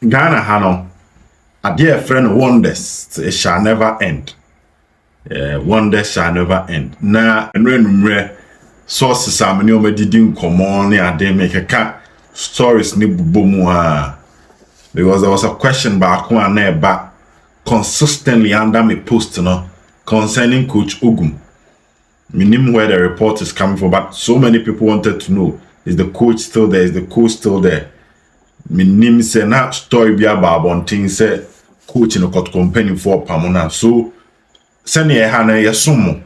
Ghana Hano, a dear friend, wonders it shall never end. Wonders shall never end. Na and sources are many of didn't come on, they make a cat stories ni bumua. Because there was a question back one back consistently under me post concerning Coach Ogum. Meaning where the report is coming from, but so many people wanted to know, is the coach still there? Is the coach still there? Meaning say na story be about bonting say coach in a court company for Pamona. So send ye hana ye sumo.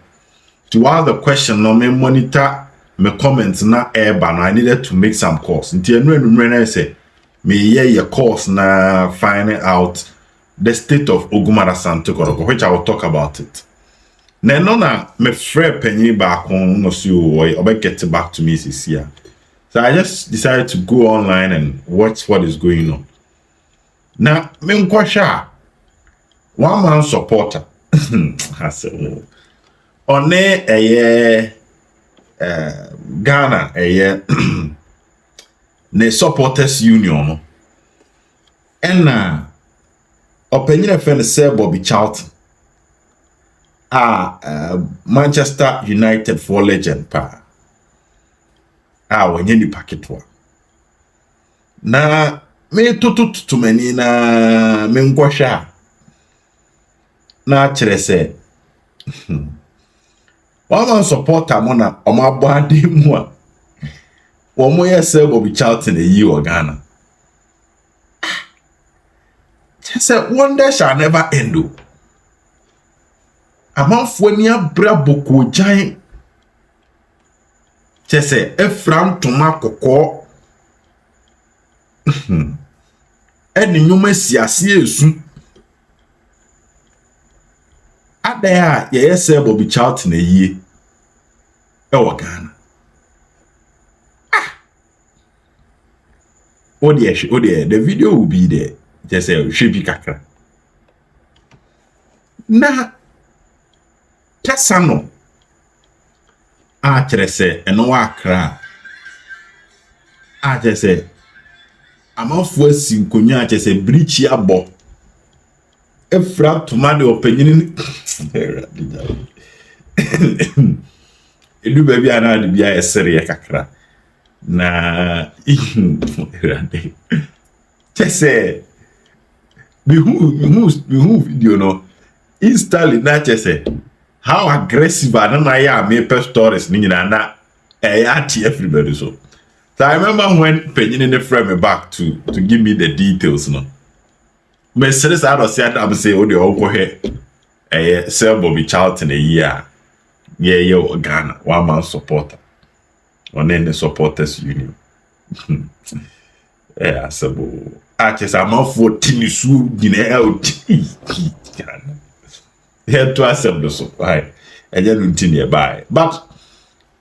To all the question no me monitor me comments na airban. I needed to make some calls. Until I say me ye course na finding out the state of Asante Kotoko, which I will talk about it. Na me frɛ panyin back on no so Obed get back to me this year. So I just decided to go online and watch what is going on. Now, me nkwasha one man supporter. I said, on Ghana ne supporters union and opinion friend say Bobby Charlton. Manchester United for legend pa. Wenye ni paketwa. Na me tutu meni na me nkwasha. Na chere se. Wama supporter mona oma bwade mwa. Wamo ye se Bobby Charlton yi o Ghana. Say wonder shall never end. Amanfo ni abra boko jan chese efram toma kokko eni nyuma siase esu adaya ye yese Bobby Charlton eyie e wo Ghana ode the video will be there chese hwebi kakra na Tesano chere se eno wa akra chere se amanfo asi nkonya chere se brichi abo efra tomade opanyin edu baby ana de bia esere kakra na chere se be who video no install na chere se how aggressive and na me per stories ni na everybody so I remember when Penny the friend me back to give me the details no me serious I was saying I'm say oh the uncle here sell Bobby Charlton a year Ghana one man supporter on then the supporters union so I just I'm off for tinisu Ghana here to accept so right and then continue by but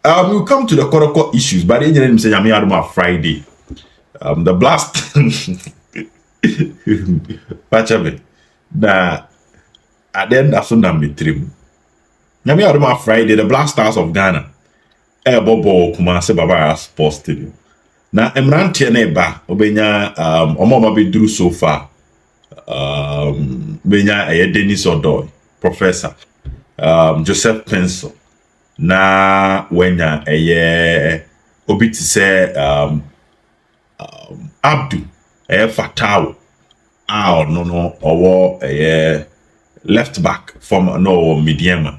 we'll come to the Kotoko issues but then you say I'm Friday the blast pachabe na at the end of Sunday mitrim nyame Friday the Blasters of Ghana bobo Kumasi Baba Sports Stadium na emrantie na eba obenya omoma be duru so far benya Dennis Odoy Professor Joseph Pencil na wenya obiti say Abdu Fatao no owo left back from no medium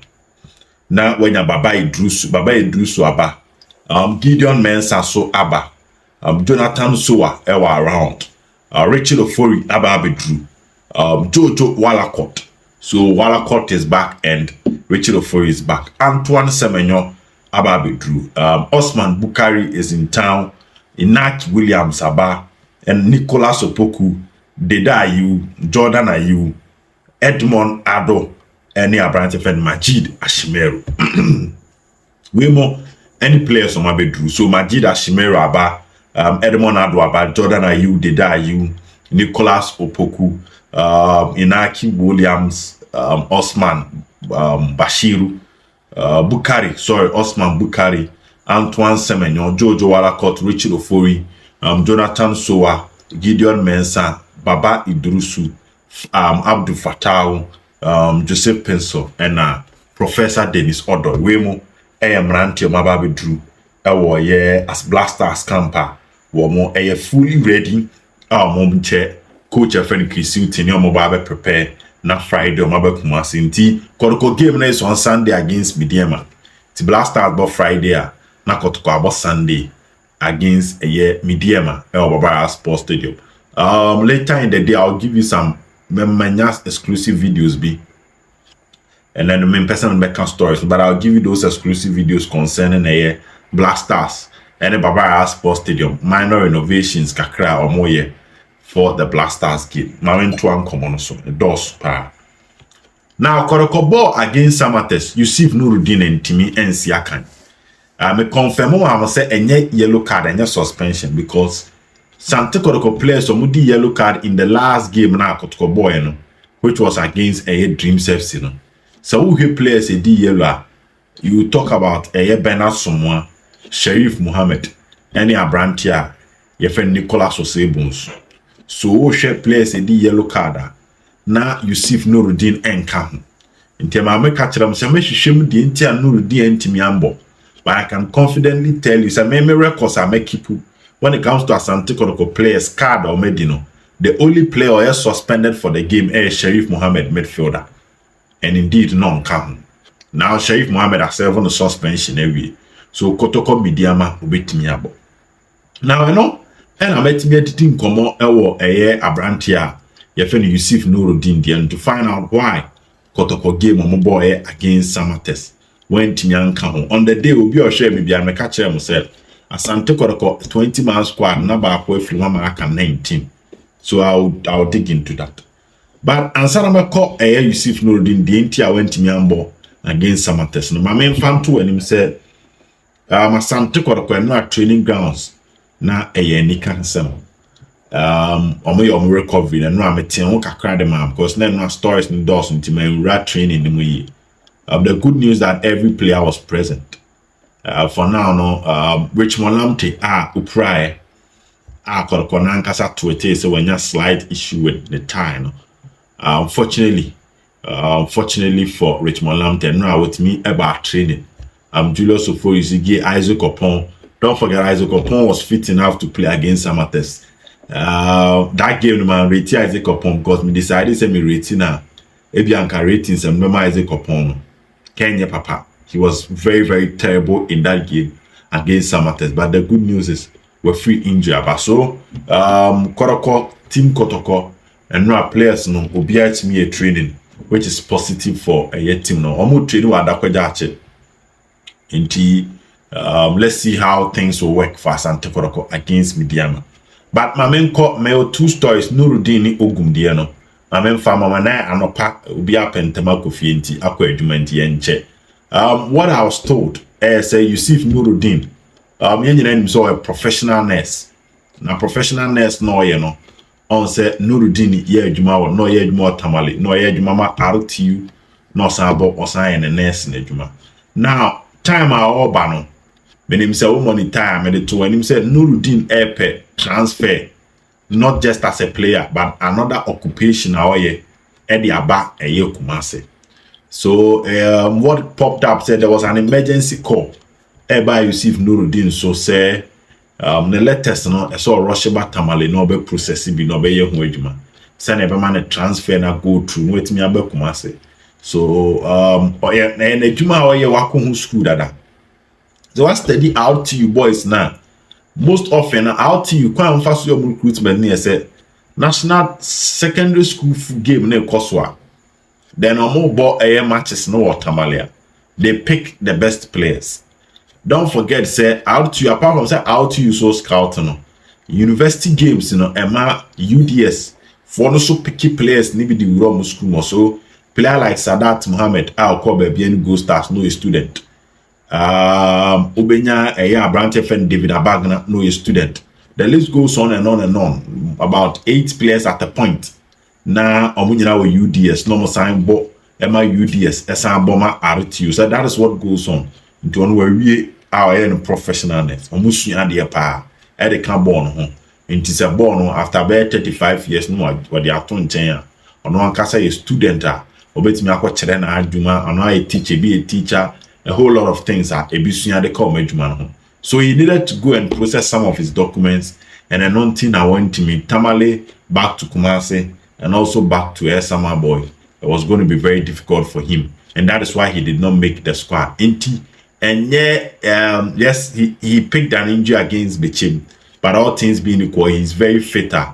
na wenya Baba Idrusu aba Gideon Mensah so aba Jonathan Soa ewa around Rachel Ofori aba bedru Jojo Walakot. So Walakot is back and Rachel Ofori is back. Antoine Semenyo Ababedru. Osman Bukari is in town. Inaki Williams Aba and Nicholas Opoku, Deda Ayu, Jordan Ayu, Edmond Ado, and Abrante Majid Ashimeru. We more any players on Abedru. So Majid Ashimeru Aba, Edmond Ado Aba, Jordan Ayu, Deda Ayu, Nicholas Opoku. Inaki Williams, Osman Bashiru, Osman Bukari, Antoine Semenyo, Jojo Walakot, Richard Ofori, Jonathan Soa, Gideon Mensah, Baba Idrusu, Abdul Fattah, Joseph Pencil, and Professor Dennis Odo. Wemo, Mranti, Mababi Drew, as Blasters camper, Womo, fully ready, mom chair, coach a friend Chrisu, Tenio Mobabe prepare, na Friday, or Mabe Kumasinti, Kotoko game is on Sunday against Midiama. The Blasters about Friday, na Kotoko about Sunday against Midiama, Baba Sports Stadium. Later in the day, I'll give you some exclusive videos, and then the main person make stories, but I'll give you those exclusive videos concerning Black Stars and the Baba Sports Stadium, minor renovations, kakra or more for the Black Stars game. Mamen to uncommon so the doors pa. Now Kotoko ball against Samates, Yusuf Nurudeen and Timi and Siakan. Me confirm I must say any yellow card and suspension because Asante Kotoko players so mudi yellow card in the last game na Kotoko boy no, which was against Dream FC no. So who players a D yellow, you talk about Bernard Somoa, Sheriff Mohammed, any Abrantia, your friend Nicholas Osebones. So who share players a D yellow card na Yusuf Nurudeen enka. Inti ma me catch them say me hwehwem di inti Nurudeen ntimi ambo. But I can confidently tell you, say me records I make keep when it comes to Asante Kotoko players card or Medino, the only player is suspended for the game is Sheriff Mohammed midfielder. And indeed none come. Now Sheriff Mohammed has served on the suspension every. So Kotoko Midiama will beat me abo. Now I know, and I met me editing Komo Ewo Abrantia, Yefeni Yusuf Nurudeen to find out why Kotoko game on boy against Samates. When Timian come on the day will be a shame maybe I may catch myself. Asante Kotoko 20-man squad number away from America 19. So I'll dig into that. But Ansarama call Yusuf Nurudeen the entire went Timiambo against Samates. No, my main fan too and him said Asante Kotoko no training grounds na nika nsem. Omo recovery and no ametin kakra dem because no stories in doors into my rat training in the the good news that every player was present. For now, no, Richmond Lamte uprai Kotoko nankasa to it so when you slight issue with the time. Fortunately for Richmond Lamte, now with me about training. Julius Oforizigi, Isaac Opon. Don't forget Isaac Opon was fit enough to play against Samates. That game, man, rating Isaac Opon because me decided to me rating now. Ebianka ratings and remember Isaac Opon. Kenya Papa. He was very, very terrible in that game against Samates. But the good news is we're free injury. But so Kotoko, Team Kotoko, and now players no will be at me a training, which is positive for a team. No, almost training with Adakwajache. Let's see how things will work for Asante Kotoko against Midiama. But my main call me 2 stories Nurudeen Ogum-To no. My main farmer mana anopa ubi apentema kofienti akwa adwumanti enche. What I was told say Yusuf Nurudeen yenye so a professional nurse. Na professional nurse no ye no. On say Nurudeen ye adwuma wo no ye adwuma tamale no ye adwuma ma RTU no sabo osan ye nurse na adwuma. Now time a oba no menim say wo money time me to when him say Nurudeen airpay transfer not just as a player but another occupation awoye edi aba eye Kumase. So what popped up said there was an emergency call by Yusuf Nurudeen so say the letters no so rush ba tamale no be process bi no be ye ho adwuma say na be man transfer na go through no etimi aba Kumase. So na adwuma awoye wako hu school dada. So I study out to you boys now. Most often out to you quite fast your recruitment near say national secondary school game near Koswa. Then more ball matches no Tamalia. They pick the best players. Don't forget say out to you apart from say out to you so scouting. University games Emma UDS for no so picky players nibi the Rome school so player like Sadat Mohammed Kobe bien go stars no a student. Obenya branch FN David Abagna no a student. The list goes on and on and on. About 8 players at a point. Na omunyina we UDS no mo sign bo Emma UDS esan boma RTU. So that is what goes on. Into one where we are in professionalness. Omusua de pa e de kan born ho. Nti se born after about 35 years no what they ato nchen a ono ankasa a student a obetimi akọkere na adwuma ono a teacher be a teacher a whole lot of things a ebisua de call adwuma no. So he needed to go and process some of his documents and then nothing I went to me Tamale back to Kumasi and also back to Esama Boy. It was going to be very difficult for him and that is why he did not make the squad. And yeah, yes, he picked an injury against Bichim, but all things being equal, he's very fitter.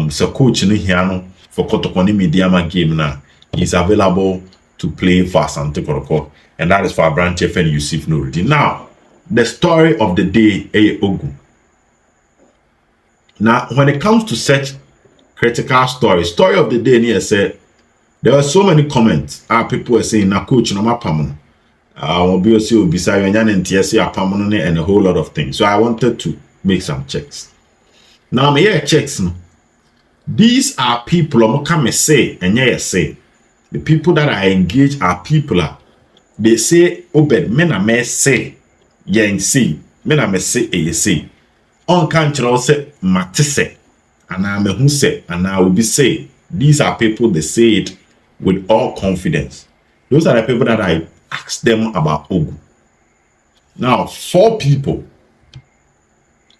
So coach in here for Kotoko Mediama game now, he's available to play for Asante Kotoko, and that is for Branch FN Yusuf Nurudeen. Now, the story of the day, Ogum. Now, when it comes to such critical story of the day, here said there were so many comments. People were saying, "Na coach, no mapamo." And a whole lot of things. So I wanted to make some checks. Now, here checks. These are people who come say, and say, the people that are engaged are people. They say, Obed, men are may say, yen see, men are may say, a say. On country, say, matisse, and I may who say, and I will be say. These are people they say it with all confidence. Those are the people that I ask them about Ogum. Now, 4 people.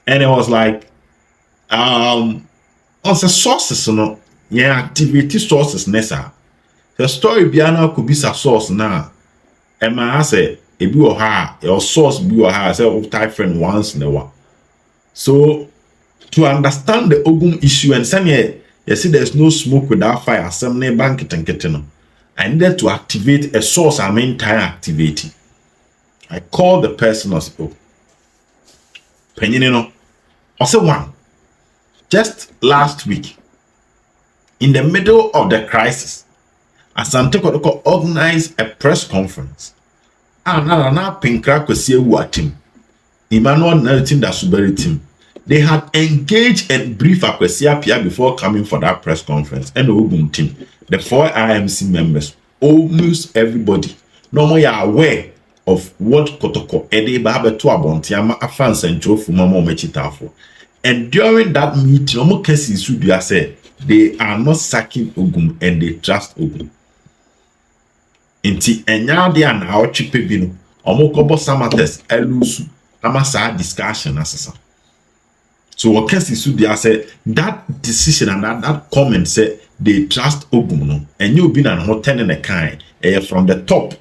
And it was like, on the sources, activity sources, Nessa. The story behind could be a source now. And I say, a be or her, your source be or her, I say, type friend once in a while. So, to understand the Ogum issue and say, you see, there's no smoke without fire, some name bank it and getting. I needed to activate a source I'm entire activating. I called the person I said, Penino. I said, one, just last week, in the middle of the crisis, Asante Kotoko organized a press conference. Na pinkra kwesi ewu atim. Emmanuel narrating that Suberi team. They had engaged and briefed Akwesi Apia before coming for that press conference. And the Ogum team, the 4 IMC members, almost everybody, normally are aware of what Kotoko Ede Babe to Abontiama Afan Central for Mama Mechitafo. And during that meeting, Omo Kesi Sudia said they are not sacking Ogum and they trust Ogum. Inti enya dia na ochipe binu Omo Kobo Samates elusu amasa discussion asasa. So what Kesi Sudia said that decision and that comment said they trust Ogum no and you been an hotel in a kind from the top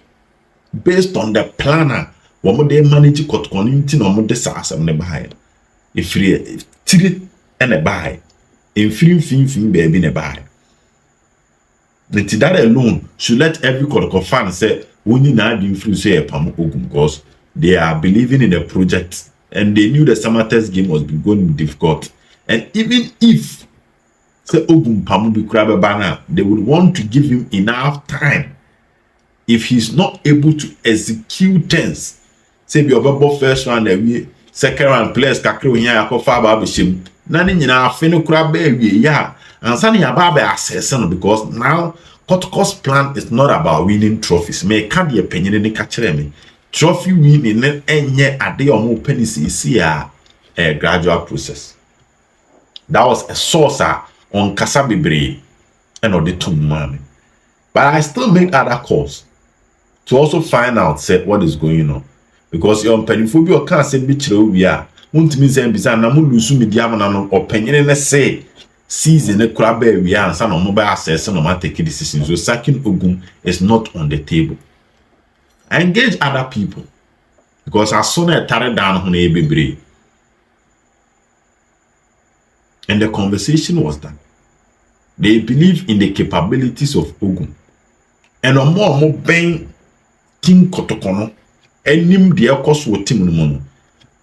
based on the planner what they manage Kotoko no mo de sa asem ne bahai. If three and a buy in fin baby ne buy. That alone should let every Kotoko fan say when you now been free say a Pam Ogum because they are believing in the project and they knew the summer test game was going to be difficult. And even if say Ogum Pamu be crab banner, they would want to give him enough time. If he's not able to execute things, say be over first round we second round players kakre when ya ko fa ba bishim na ni nyina afi no kura ba wie ya ansa ni aba ba assess no because now Kotoko's plan is not about winning trophies. Me can the opinion ni ka kire me trophy winning na enye ade omo penisi si a gradual process. That was a source on kasa bebre and on the two man. But I still make other calls to also find out say what is going on. Because your penifobia can't say bitch we are. Won't mean say bizarre na mo lose media man no opinion na say season a crab we are and some mobile access no man take decisions. So sacking Ogum is not on the table. I engage other people because as soon as I tarry down on a baby. And the conversation was done. They believe in the capabilities of Ogum. And no more bang King Kotokono. Enim the cost with team no.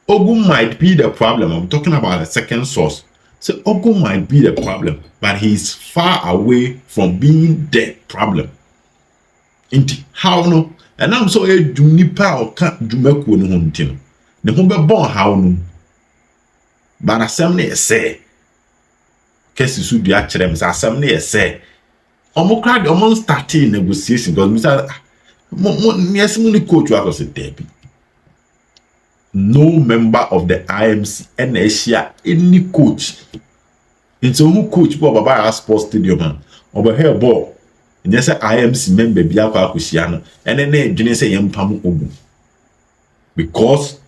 Ogum might be the problem. I'm talking about the second source. So Ogum might be the problem, but he's far away from being the problem. Inti how no? And I'm so a junipa or can't do make one hunting. The home born how no. But assembly say. Kesi su di actually Mr. Assembly say. Omo crowd omo starting negotiation because Mr. Yes, money coach was a Debbie. no member of the IMC and Asia any coach. Into who coach for Baba Sports Stadium over here ball. And yes, IMC member Biaka Kusiano and then they didn't say Yampam Ogum. Because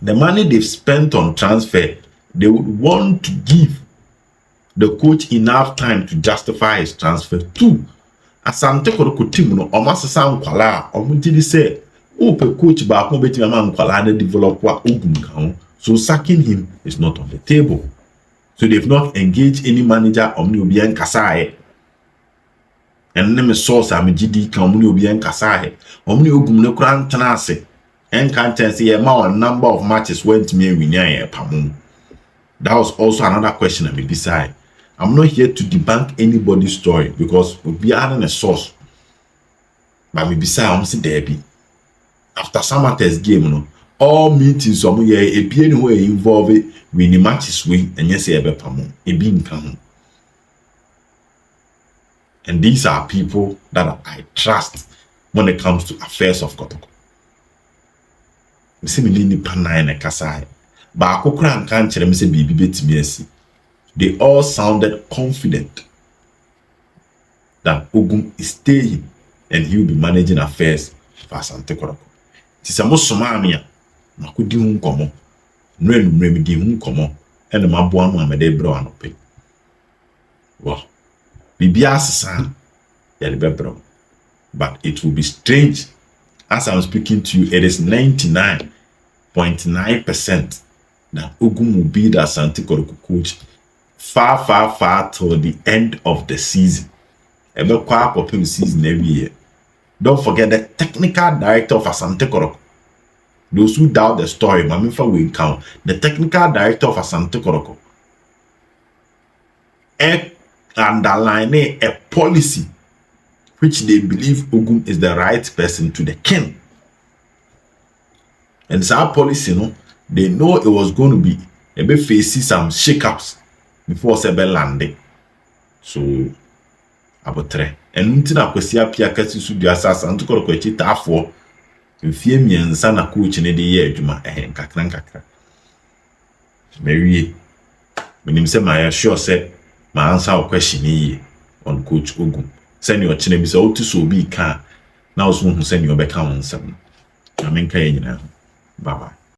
the money they've spent on transfer, they would want to give the coach enough time to justify his transfer too. Asante Kotoko team no omasesa nkwala omutidi say ope coach ba ko beti ma nkwala na develop wa Ogum-To. So sacking him is not on the table. So they've not engaged any manager omni obi en kasae. And name source am GD kan omni obi en kasae. Omni Ogum no kura ntana ase. En kan ten say ma number of matches went me win ya pamum. That was also another question I may beside. I'm not here to debunk anybody's story because we are in a source. But maybe say I'm see Debbie. After Samate's game, no, all meetings some year a being where involved winning matches win and yes, ever pamo, a being come. And these are people that I trust when it comes to affairs of Kotoko. Me me ni panai na kasai. Ba akokra nka nkyere me se bibi betimi asi. They all sounded confident that Ogum is staying and he will be managing affairs for Asante Kotoko. Tisa mo somami a makodi hu nkomo. Nure mi di hu nkomo ene maboa no amede bro anope. Wow. Bibia asesa ya lebebro. But it will be strange as I'm speaking to you. It is 99.9% that Ogum will be the Asante Kotoko coach far till the end of the season. Ever kwa popim season every year. Don't forget the technical director of Asante Kotoko. Those who doubt the story, Mamifa will count. The technical director of Asante Kotoko underlining a policy which they believe Ogum is the right person to the king. And so our policy, no, they know it was going to be a bit facing some shakeups before Sebe landing. So abotre. And until na kwesi apia kasi su dia Asante Kotoko echi tafo mfie miensa na coach ne de ye adwuma nkakra. Mary menim se my sure say my answer our question here on Coach Ogum. Send your chine bi say o ti so bi ka na oso hu send your beka won sam. Na menka ye nyina. Bye bye.